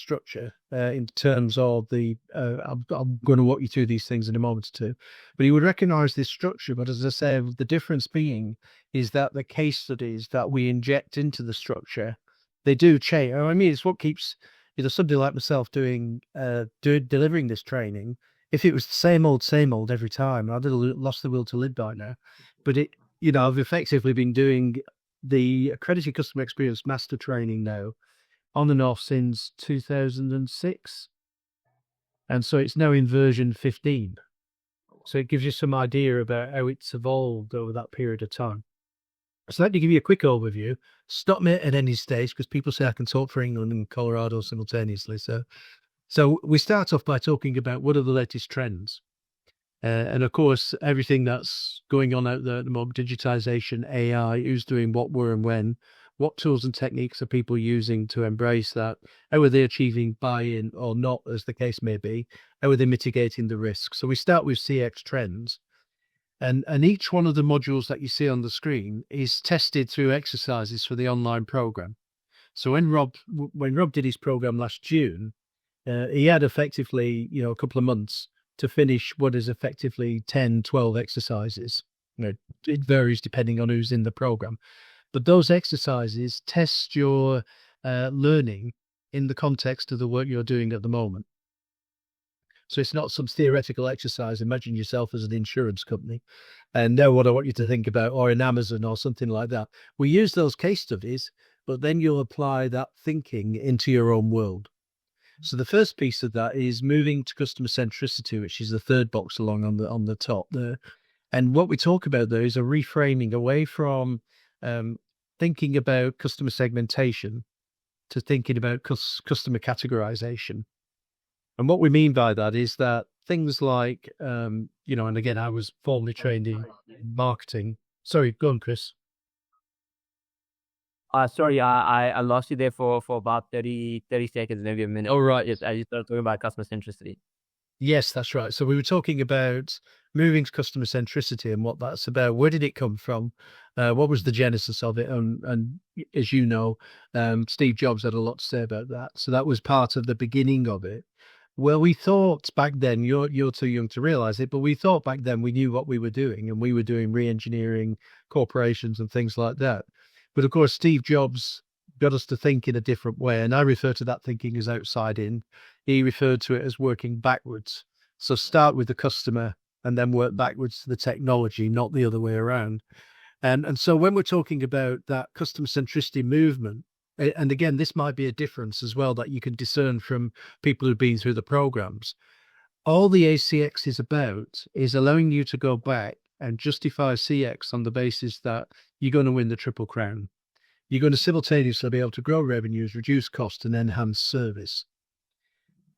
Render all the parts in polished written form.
structure in terms of the, I'm going to walk you through these things in a moment or two, but he would recognize this structure. But as I say, the difference being is that the case studies that we inject into the structure, they do change. I mean, it's what keeps, somebody like myself delivering this training. If it was the same old every time, I'd have lost the will to live by now. But I've effectively been doing the Accredited Customer Experience Master training now on and off since 2006. And so it's now in version 15. So it gives you some idea about how it's evolved over that period of time. So let me give you a quick overview. Stop me at any stage, because people say I can talk for England and Colorado simultaneously. So we start off by talking about what are the latest trends. And of course, everything that's going on out there at the moment, digitization, AI, who's doing what, where, and when, what tools and techniques are people using to embrace that? How are they achieving buy-in or not, as the case may be? How are they mitigating the risk? So we start with CX trends. And each one of the modules that you see on the screen is tested through exercises for the online program. So when Rob did his program last June, he had effectively, a couple of months to finish what is effectively 10, 12 exercises. It varies depending on who's in the program. But those exercises test your learning in the context of the work you're doing at the moment. So it's not some theoretical exercise. Imagine yourself as an insurance company and know what I want you to think about, or in Amazon or something like that. We use those case studies, but then you'll apply that thinking into your own world. So the first piece of that is moving to customer centricity, which is the third box along on the top there. And what we talk about there is a reframing away from thinking about customer segmentation to thinking about customer categorization. And what we mean by that is that things like, and again, I was formerly trained in marketing. Sorry, go on, Chris. Sorry, I lost you there for about 30 seconds, maybe a minute. Oh, right. Yes, as you started talking about customer centricity. Yes, that's right. So we were talking about moving to customer centricity and what that's about. Where did it come from? What was the genesis of it? And as you know, Steve Jobs had a lot to say about that. So that was part of the beginning of it. Well, we thought back then, you're too young to realize it, but we thought back then we knew what we were doing, and we were doing re-engineering corporations and things like that. But of course, Steve Jobs got us to think in a different way. And I refer to that thinking as outside in. He referred to it as working backwards. So start with the customer and then work backwards to the technology, not the other way around. And so when we're talking about that customer centricity movement, and again, this might be a difference as well that you can discern from people who've been through the programs. All the ACX is about is allowing you to go back and justify CX on the basis that you're going to win the Triple Crown. You're going to simultaneously be able to grow revenues, reduce cost, and enhance service.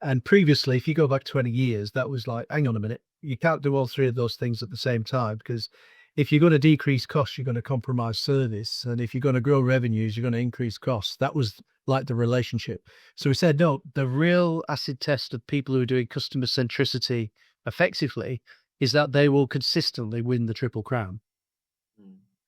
And previously, if you go back 20 years, that was like, hang on a minute, you can't do all three of those things at the same time, because if you're going to decrease costs, you're going to compromise service. And if you're going to grow revenues, you're going to increase costs. That was like the relationship. So we said, no, the real acid test of people who are doing customer centricity effectively is that they will consistently win the Triple Crown.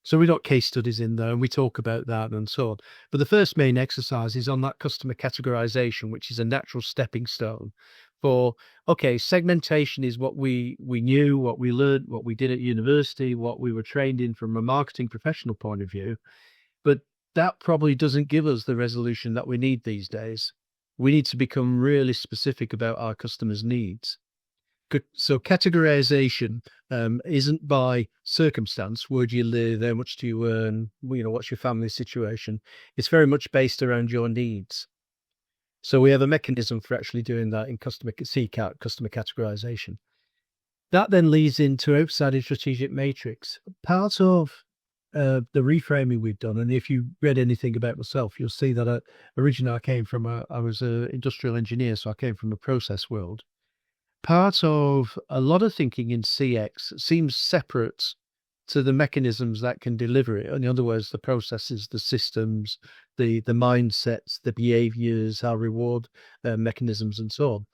So we've got case studies in there and we talk about that and so on. But the first main exercise is on that customer categorization, which is a natural stepping stone for, okay, segmentation is what we knew, what we learned, what we did at university, what we were trained in from a marketing professional point of view. But that probably doesn't give us the resolution that we need these days. We need to become really specific about our customers' needs. So categorization isn't by circumstance. Where do you live? How much do you earn? What's your family situation? It's very much based around your needs. So we have a mechanism for actually doing that in customer categorization. That then leads into outside in strategic matrix. Part of the reframing we've done, and if you read anything about myself, you'll see that originally I was an industrial engineer, so I came from a process world. Part of a lot of thinking in CX seems separate to the mechanisms that can deliver it. In other words, the processes, the systems, the mindsets, the behaviors, our reward mechanisms, and so on.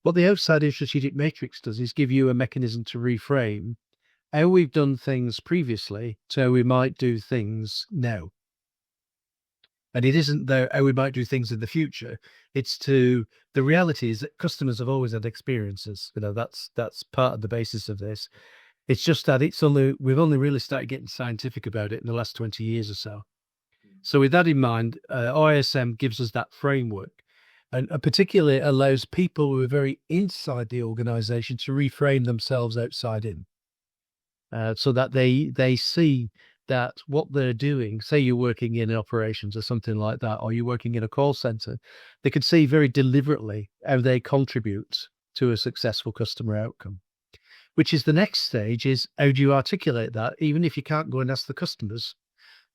What the outside in strategic matrix does is give you a mechanism to reframe how we've done things previously to how we might do things now. And it isn't how we might do things in the future. It's the reality is that customers have always had experiences. That's part of the basis of this. It's just that we've only really started getting scientific about it in the last 20 years or so. So with that in mind, ISM gives us that framework, and particularly allows people who are very inside the organization to reframe themselves outside in, so that they see that what they're doing, say you're working in operations or something like that, or you're working in a call center, they could see very deliberately how they contribute to a successful customer outcome. Which is the next stage, is how do you articulate that, even if you can't go and ask the customers,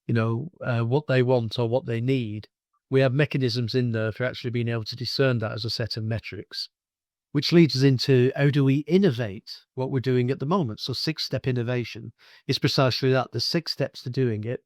what they want or what they need. We have mechanisms in there for actually being able to discern that as a set of metrics, which leads us into how do we innovate what we're doing at the moment. So 6-step innovation is precisely that. There's 6 steps to doing it.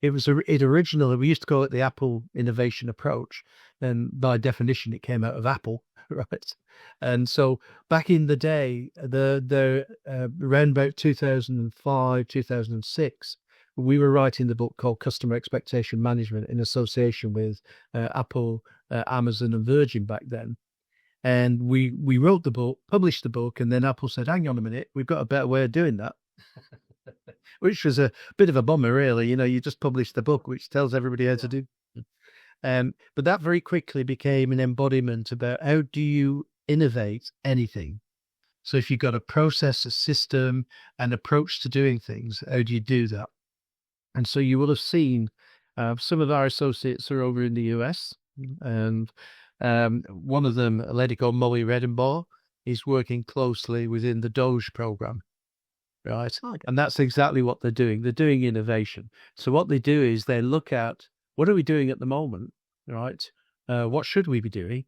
Originally, we used to call it the Apple innovation approach. And by definition, it came out of Apple, right? And so back in the day, around about 2005, 2006, we were writing the book called Customer Expectation Management in association with Apple, Amazon, and Virgin back then. And we wrote the book, published the book, and then Apple said, hang on a minute, we've got a better way of doing that. Which was a bit of a bummer, really. You just published the book, which tells everybody how to do. But that very quickly became an embodiment about how do you innovate anything. So if you've got a process, a system, an approach to doing things, how do you do that? And so you will have seen some of our associates are over in the US, and one of them, a lady called Molly Redenbaugh, is working closely within the Doge program. Right. And that's exactly what they're doing. They're doing innovation. So what they do is they look at what are we doing at the moment, right? What should we be doing?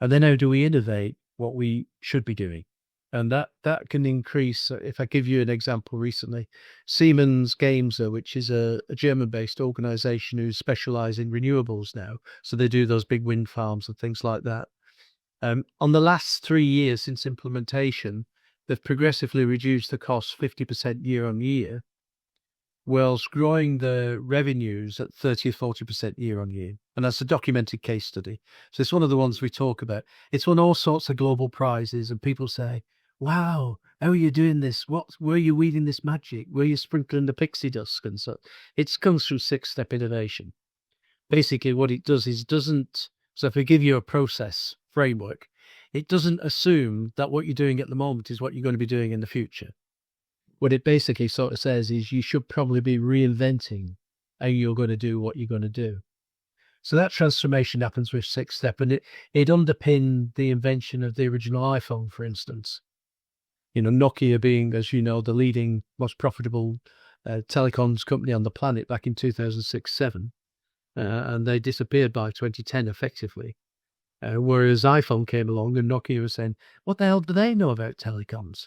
And then how do we innovate what we should be doing? And that can increase. If I give you an example recently, Siemens Gamesa, which is a German-based organization who specialize in renewables now. So they do those big wind farms and things like that. On the last 3 years since implementation, they've progressively reduced the cost 50% year on year, whilst growing the revenues at 30 or 40% year on year. And that's a documented case study. So it's one of the ones we talk about. It's won all sorts of global prizes, and people say, wow, how are you doing this? Were you weaving this magic? Were you sprinkling the pixie dust? And so it comes through 6-step innovation. Basically, what it does is so if I give you a process framework, it doesn't assume that what you're doing at the moment is what you're going to be doing in the future. What it basically sort of says is you should probably be reinventing how you're going to do what you're going to do. So that transformation happens with 6-step, and it underpinned the invention of the original iPhone, for instance. Nokia being, as you know, the leading, most profitable telecoms company on the planet back in 2006-07, and they disappeared by 2010 effectively. Whereas iPhone came along and Nokia was saying, what the hell do they know about telecoms?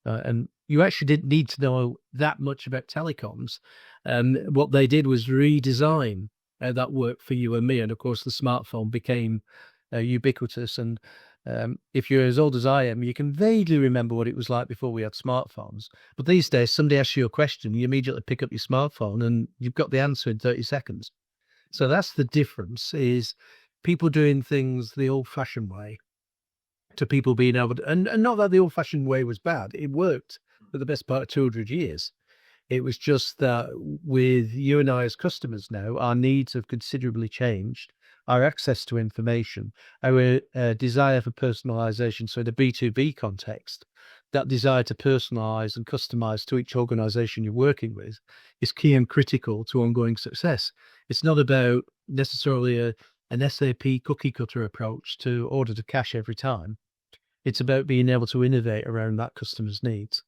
And you actually didn't need to know that much about telecoms. What they did was redesign that worked for you and me. And of course, the smartphone became ubiquitous. And if you're as old as I am, you can vaguely remember what it was like before we had smartphones. But these days, somebody asks you a question, you immediately pick up your smartphone and you've got the answer in 30 seconds. So that's the difference, is people doing things the old-fashioned way to people being able to, and not that the old-fashioned way was bad. It worked for the best part of 200 years. It was just that with you and I as customers now, our needs have considerably changed. Our access to information, our desire for personalization. So in a B2B context, that desire to personalize and customize to each organization you're working with is key and critical to ongoing success. It's not about necessarily an SAP cookie cutter approach to order to cash every time. It's about being able to innovate around that customer's needs.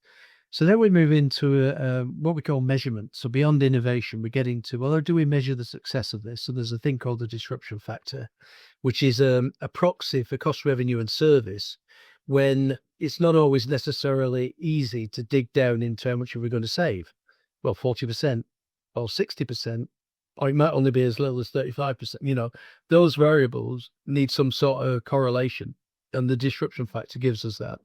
So then we move into what we call measurement. So beyond innovation, we get into, well, how do we measure the success of this? So there's a thing called the disruption factor, which is a proxy for cost, revenue, and service, when it's not always necessarily easy to dig down into how much are we going to save. Well, 40% or 60%, or it might only be as little as 35%. Those variables need some sort of correlation, and the disruption factor gives us that.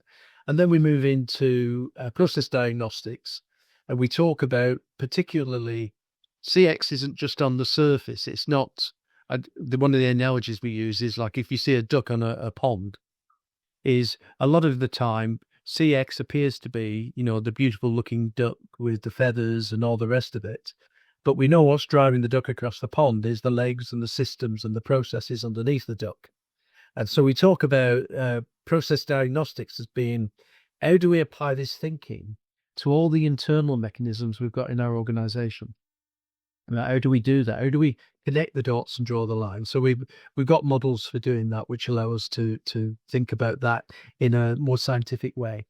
And then we move into process diagnostics, and we talk about particularly CX isn't just on the surface. It's not. One of the analogies we use is like if you see a duck on a pond, is a lot of the time CX appears to be, the beautiful looking duck with the feathers and all the rest of it. But we know what's driving the duck across the pond is the legs and the systems and the processes underneath the duck. And so we talk about process diagnostics as being, how do we apply this thinking to all the internal mechanisms we've got in our organization? How do we do that? How do we connect the dots and draw the line? So we've got models for doing that, which allow us to think about that in a more scientific way.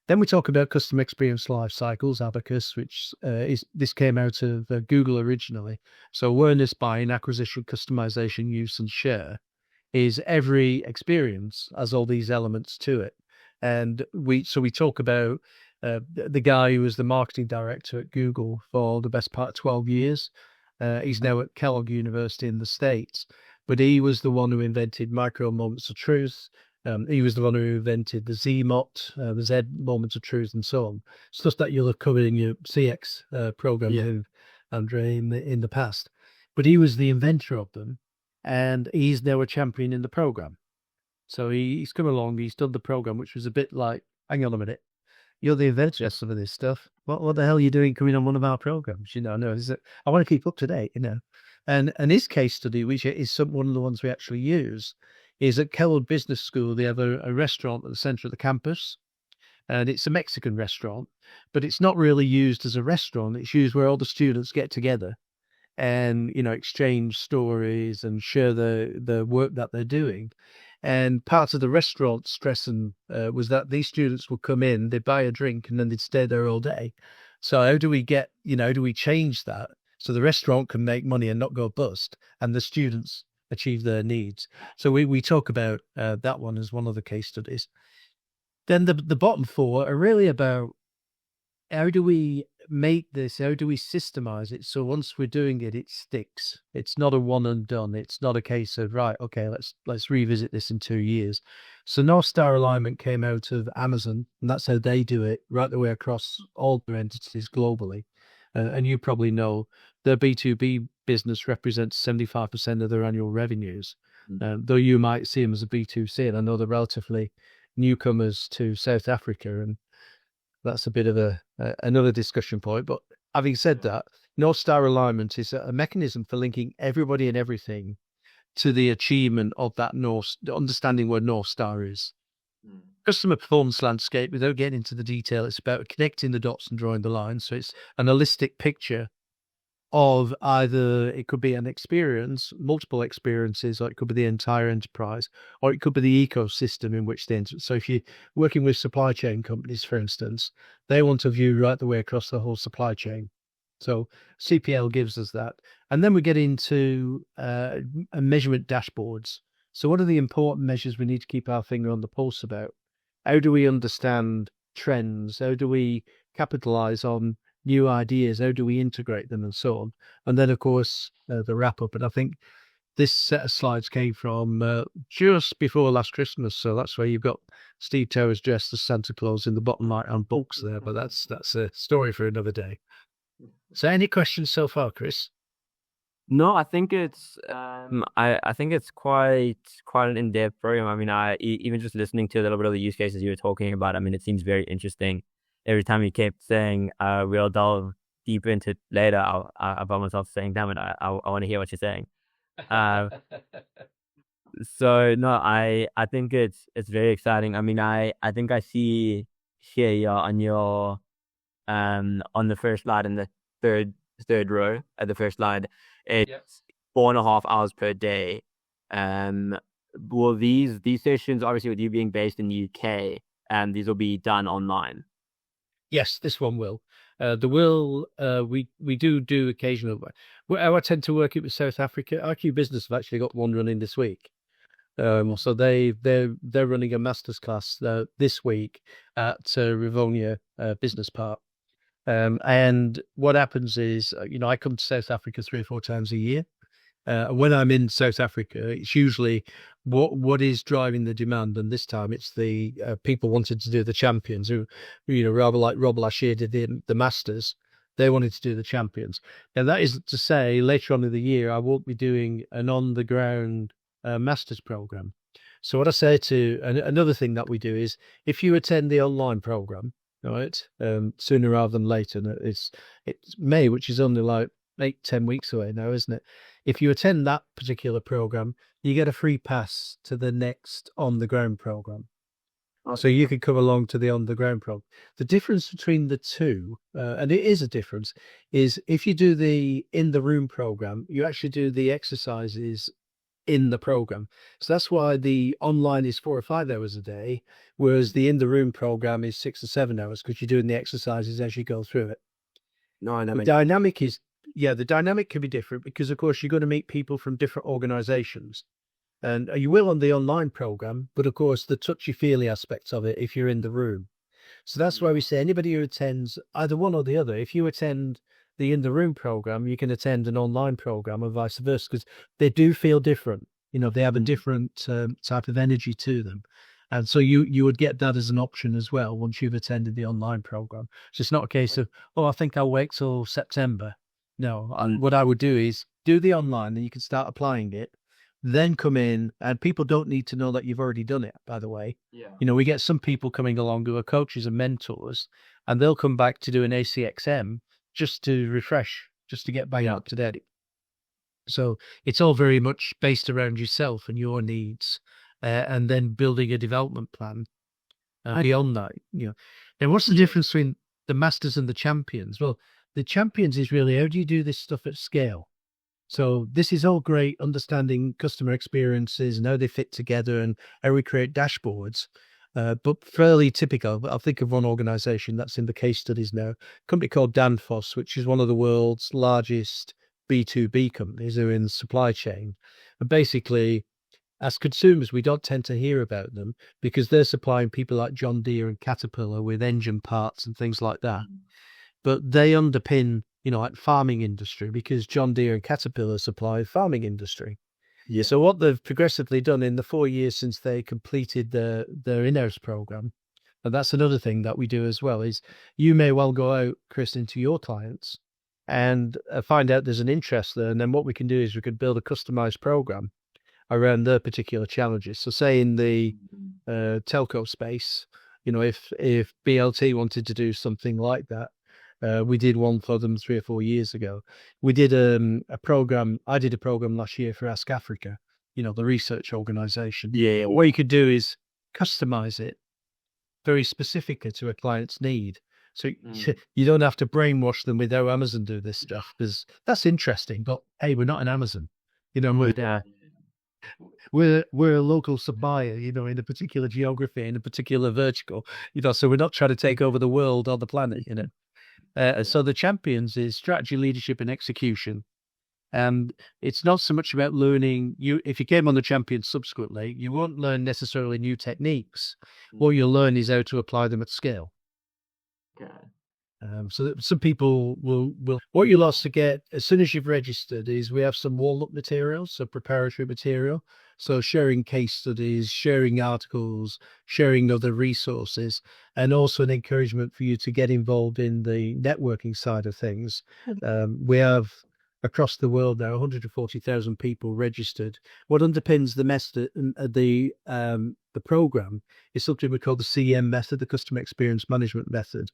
Then we talk about customer experience life cycles, Abacus, which this came out of Google originally. So awareness, buying, acquisition, customization, use, and share is every experience has all these elements to it. And we talk about the guy who was the marketing director at Google for the best part of 12 years. He's now at Kellogg University in the States, but he was the one who invented micro moments of truth. He was the one who invented the ZMOT, the Z moments of truth, and so on. Stuff that you'll have covered in your CX program with Andre in the past. But he was the inventor of them, and he's now a champion in the program. So he's come along, he's done the program, which was a bit like, hang on a minute, you're the inventor of some of this stuff. What the hell are you doing coming on one of our programs? No, I want to keep up to date, And his case study, which is one of the ones we actually use, is at Kellogg Business School. They have a restaurant at the center of the campus, and it's a Mexican restaurant, but it's not really used as a restaurant. It's used where all the students get together and, exchange stories and share the work that they're doing. And part of the restaurant stress was that these students would come in, they'd buy a drink, and then they'd stay there all day. So how do we how do we change that so the restaurant can make money and not go bust, and the students achieve their needs? So we talk about that one as one of the case studies. Then the bottom four are really about, how do we make this? How do we systemize it? So once we're doing it, it sticks. It's not a one and done. It's not a case of, right, okay, let's revisit this in 2 years. So North Star alignment came out of Amazon, and that's how they do it right the way across all their entities globally. And you probably know their B2B business represents 75% of their annual revenues. Though you might see them as a B2C, and I know they're relatively newcomers to South Africa, and that's a bit of another discussion point. But having said that, North Star alignment is a mechanism for linking everybody and everything to the achievement of that understanding where North Star is. Customer performance landscape, without getting into the detail, it's about connecting the dots and drawing the lines. So it's an holistic picture of either it could be an experience, multiple experiences, or it could be the entire enterprise, or it could be the ecosystem in which they enter. So if you're working with supply chain companies, for instance, they want a view right the way across the whole supply chain. So CPL gives us that. And then we get into measurement dashboards. So what are the important measures we need to keep our finger on the pulse about? How do we understand trends? How do we capitalize on new ideas? How do we integrate them, and so on? And then, of course, the wrap up. And I think this set of slides came from just before last Christmas. So that's where you've got Steve Towers dressed as Santa Claus in the bottom right-hand box there. But that's a story for another day. So any questions so far, Chris? No, I think it's I think it's quite an in-depth program. I mean, even just listening to a little bit of the use cases you were talking about, I mean, it seems very interesting. Every time you kept saying, we'll delve deeper into it later, I found myself saying, damn it, I want to hear what you're saying. So no, I think it's very exciting. I mean, I think I see here on your on the first slide in the third row at the first slide, it's 4.5 hours per day. Will these sessions, obviously with you being based in the UK, and these will be done online? Yes, this one will. We do occasional. I tend to work it with South Africa. IQ Business have actually got one running this week. So they're running a master's class this week at Rivonia Business Park. And what happens is, I come to South Africa 3 or 4 times a year. When I'm in South Africa, it's usually what is driving the demand, and this time it's the people wanted to do the champions who rather like Rob last year did the Masters. They wanted to do the champions. Now, that isn't to say later on in the year, I won't be doing an on-the-ground master's program. So what I say to another thing that we do is if you attend the online program, right, sooner rather than later, and it's May, which is only like 8-10 weeks away now, isn't it? If you attend that particular program, you get a free pass to the next on-the-ground program. So you could come along to the on-the-ground program. The difference between the two, and it is a difference, is if you do the in-the-room program, you actually do the exercises in the program. So that's why the online is 4 or 5 hours a day, whereas the in-the-room program is 6 or 7 hours because you're doing the exercises as you go through it. No, The dynamic is, the dynamic can be different because, of course, you're going to meet people from different organizations. And you will on the online program, but of course, the touchy-feely aspects of it if you're in the room. So that's why we say anybody who attends either one or the other, if you attend the in-the-room program, you can attend an online program or vice versa, because they do feel different. They have a different type of energy to them. And so you would get that as an option as well once you've attended the online program. So it's not a case of, I think I'll wait till September. No, what I would do is do the online and you can start applying it. Then come in, and people don't need to know that you've already done it, by the way. Yeah. We get some people coming along who are coaches and mentors, and they'll come back to do an ACXM just to refresh, just to get back up to date. So it's all very much based around yourself and your needs, and then building a development plan beyond that. Now, what's the difference between the masters and the champions? Well, the champions is really, how do you do this stuff at scale? So this is all great, understanding customer experiences and how they fit together and how we create dashboards. But fairly typical. I'll think of one organization that's in the case studies now, a company called Danfoss, which is one of the world's largest B2B companies who are in the supply chain. And basically, as consumers, we don't tend to hear about them because they're supplying people like John Deere and Caterpillar with engine parts and things like that. But they underpin like farming industry, because John Deere and Caterpillar supply farming industry. Yeah. So what they've progressively done in the 4 years since they completed their in-house program, and that's another thing that we do as well, is you may well go out, Chris, into your clients and find out there's an interest there. And then what we can do is we could build a customized program around their particular challenges. So say in the telco space, if BLT wanted to do something like that, we did one for them 3 or 4 years ago. We did a program. I did a program last year for Ask Africa, the research organization. Yeah. What you could do is customize it very specifically to a client's need. So you don't have to brainwash them with how Amazon do this stuff, because that's interesting. But hey, we're not an Amazon. We're a local supplier, in a particular geography, in a particular vertical, so we're not trying to take over the world or the planet, So the champions is strategy, leadership, and execution. And it's not so much about learning. If you came on the champions subsequently, you won't learn necessarily new techniques. What you'll learn is how to apply them at scale. Okay. So that some people will. What you'll also get as soon as you've registered is we have some walnut material, so preparatory material. So sharing case studies, sharing articles, sharing other resources, and also an encouragement for you to get involved in the networking side of things. We have across the world now 140,000 people registered. What underpins the program is something we call the CM method, the Customer Experience Management Method.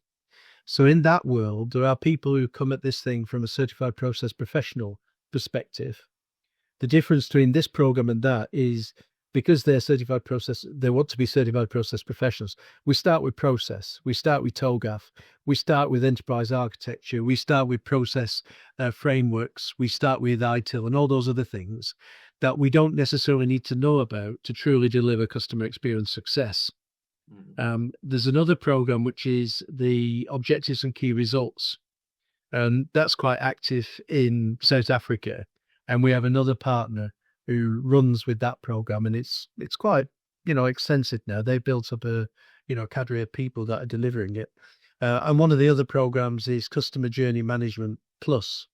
So in that world, there are people who come at this thing from a certified process professional perspective. The difference between this program and that is because they want to be certified process professionals. We start with process. We start with TOGAF. We start with enterprise architecture. We start with process frameworks. We start with ITIL and all those other things that we don't necessarily need to know about to truly deliver customer experience success. There's another program which is the objectives and key results, and that's quite active in South Africa. And we have another partner who runs with that program, and it's quite extensive now. They've built up a cadre of people that are delivering it. And one of the other programs is Customer Journey Management Plus,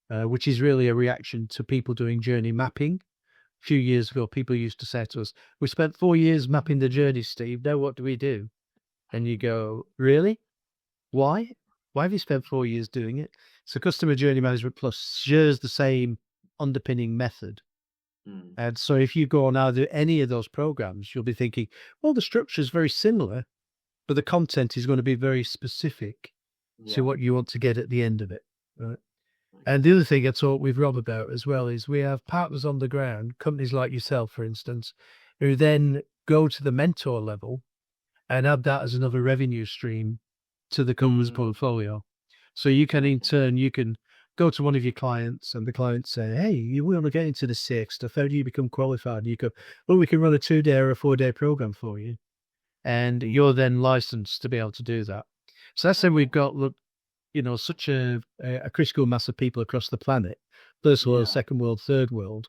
which is really a reaction to people doing journey mapping. A few years ago, people used to say to us, "We spent 4 years mapping the journey, Steve. Now what do we do?" And you go, "Really? Why?" Why have you spent 4 years doing it? So Customer Journey Management Plus shares the same underpinning method. And so if you go on either any of those programs, you'll be thinking, well, the structure is very similar, but the content is going to be very specific to what you want to get at the end of it. Right. And the other thing I talked with Rob about as well is we have partners on the ground, companies like yourself, for instance, who then go to the mentor level and add that as another revenue stream to the company's portfolio. So you can, in turn, you can go to one of your clients and the client say, hey, you want to get into the CX stuff. How do you become qualified? And you go, well, we can run a 2-day or a 4-day program for you. And you're then licensed to be able to do that. So that's when we've got, such a critical mass of people across the planet, first world, second world, third world,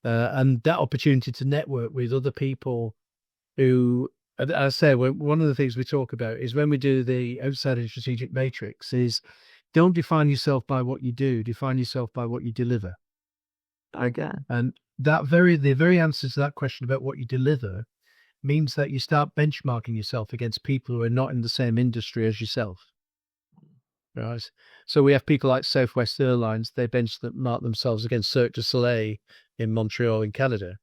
and that opportunity to network with other people who, as I say, one of the things we talk about is when we do the outside and strategic matrix is don't define yourself by what you do, define yourself by what you deliver. Okay. And the very answer to that question about what you deliver means that you start benchmarking yourself against people who are not in the same industry as yourself. Right. So we have people like Southwest Airlines, they benchmark themselves against Cirque du Soleil in Montreal in Canada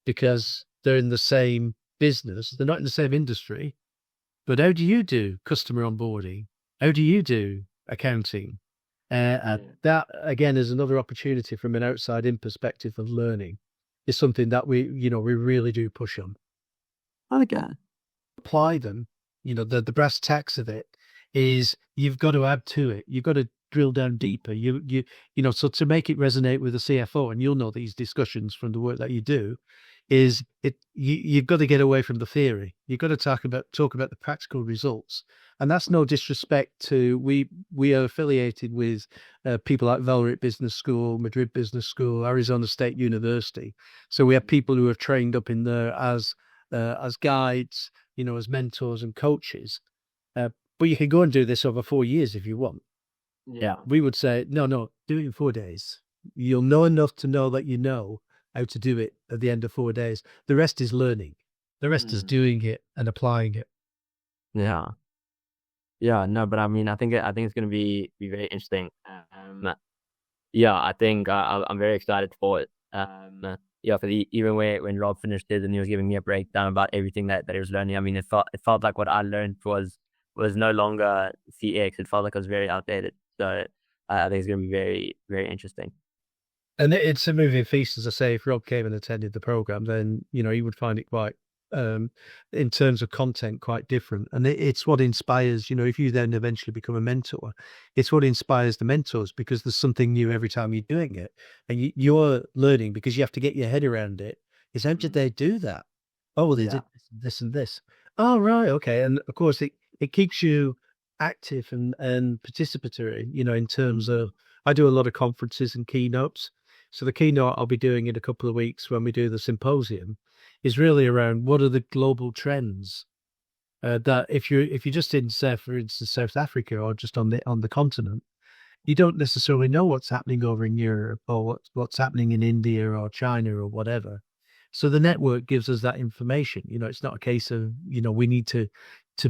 because they're in the same business. They're not in the same industry. But how do you do customer onboarding? How do you do accounting? And that, again, is another opportunity from an outside-in perspective of learning. Is something that we really do push on. Okay. Apply them. The brass tacks of it is you've got to add to it. You've got to drill down deeper. So to make it resonate with the CFO, and you'll know these discussions from the work that you do, is you've got to get away from the theory. You've got to talk about the practical results. And that's no disrespect to, we are affiliated with people like Valeric Business School, Madrid Business School, Arizona State University. So we have people who have trained up in there as guides, as mentors and coaches. But you can go and do this over 4 years if you want. Yeah. We would say, no, do it in 4 days. You'll know enough to know that you know how to do it at the end of 4 days. The rest is learning. The rest is doing it and applying it. Yeah. Yeah, no, but I mean, I think it's going to be very interesting. I think I'm very excited for it. Because even when Rob finished it and he was giving me a breakdown about everything that he was learning, I mean, it felt like what I learned was no longer CX. It felt like it was very outdated. So I think it's going to be very, very interesting. And it's a moving feast, as I say. If Rob came and attended the program, then he would find it quite, in terms of content, quite different. And it's what inspires. If you then eventually become a mentor, it's what inspires the mentors because there's something new every time you're doing it, and you're learning because you have to get your head around it. Is how did they do that? Oh, well, they did this and this. Oh, right, okay. And of course, it keeps you active and participatory. In terms of, I do a lot of conferences and keynotes. So the keynote I'll be doing in a couple of weeks when we do the symposium is really around what are the global trends that if you're just in, say, for instance, South Africa or just on the continent, you don't necessarily know what's happening over in Europe or what's happening in India or China or whatever. So the network gives us that information. It's not a case of we need to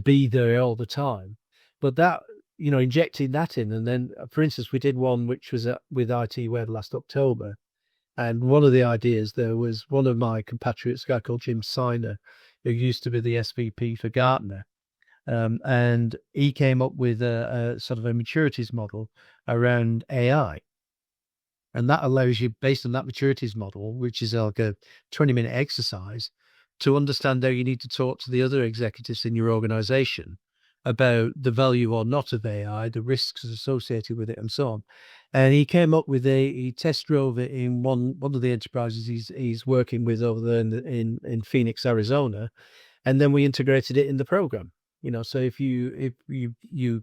be there all the time, but that. Injecting that in. And then, for instance, we did one which was with IT Web last October. And one of the ideas there was one of my compatriots, a guy called Jim Siner, who used to be the SVP for Gartner. And he came up with a sort of a maturities model around AI. And that allows you, based on that maturities model, which is like a 20-minute exercise, to understand how you need to talk to the other executives in your organization about the value or not of AI, the risks associated with it, and so on. And he came up with he test drove it in one of the enterprises he's working with over there in Phoenix, Arizona, and then we integrated it in the program. So if you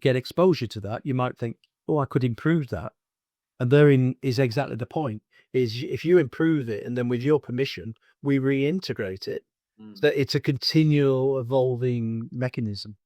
get exposure to that, you might think, oh, I could improve that. And therein is exactly the point, is if you improve it and then with your permission, we reintegrate it. So it's a continual evolving mechanism.